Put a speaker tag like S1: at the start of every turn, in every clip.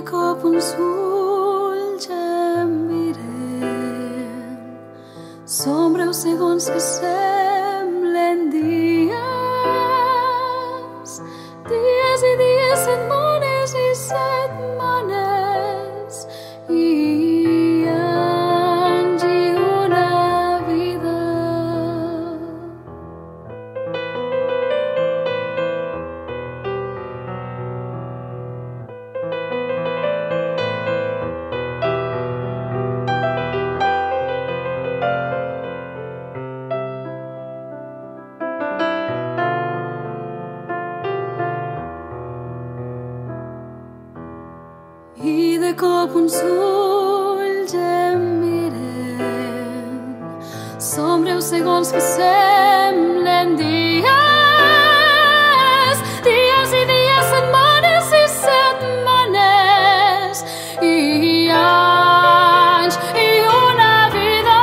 S1: cop uns ulls em miren, són breus segons que semblen dies, dies i dies, setmanes i setmanes, i anys i una vida. I de cop uns ulls em miren, són breus segons que semblen dies, dies i dies, setmanes i setmanes, i anys i una vida.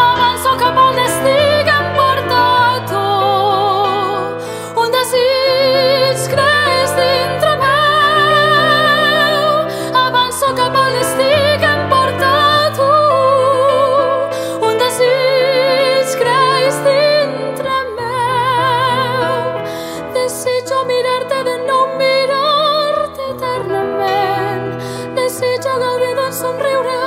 S1: Avanço cap al destí que em porta tu, un desig creix dintre meu. Cap al destí que em porta tu, un desig creix dintre meu. Desitjo mirar-te de nou, mirar-te eternament. Desitjo gaudir d'un somriure,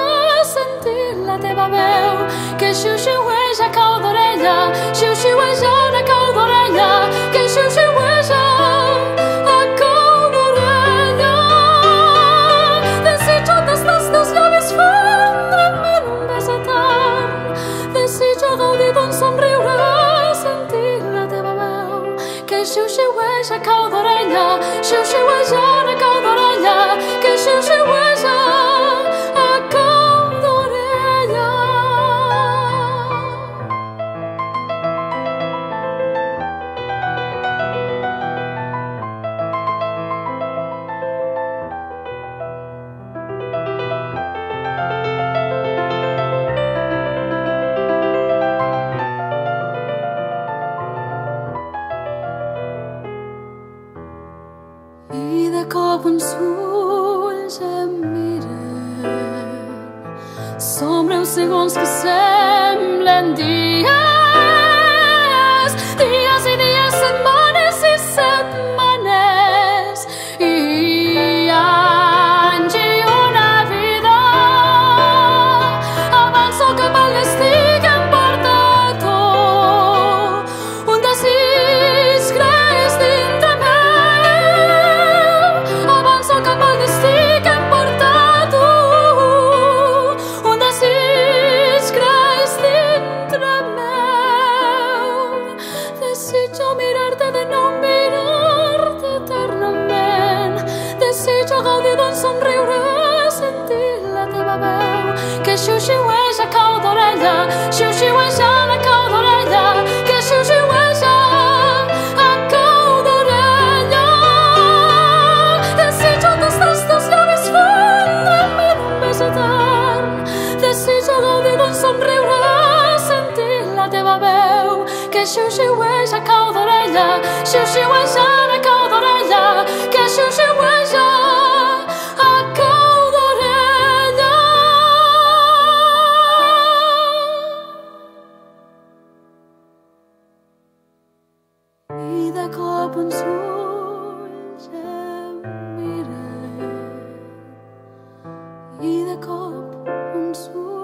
S1: sentir la teva veu que xiu-xiueja a cau d'orella, xiu-xiueja a cau d'orella, que xiu-xiueja a cau d'orella. Desitjo gaudir d'un somriure, sentir la teva veu que xiu-xiueja a cau d'orella, xiu-xiueja a cau d'orella, que xiu-xiueja a cau d'orella. I de cop uns ulls em miren, són breus segons que semblen dies, dies i dies, setmanes i setmanes, i anys i una vida. Avanço cap al destí que em porta tu, un desig creix dintre meu. Cap al destí que em porta tu, un desig creix dintre meu. Desitjo mirar-te de nou, mirar-te eternament. Desitjo gaudir d'un somriure, sentir la teva veu que xiu-xiueja a cau d'orella, xiu-xiueja a cau d'orella, que xiu-xiueja a cau d'orella. Desitjo desitjo gaudir d'un somriure, sentir la teva veu que xiu-xiueja a cau d'orella, xiu-xiueja a cau d'orella, que xiu-xiueja a cau d'orella. I de cop uns ulls em miren, i de cop uns ulls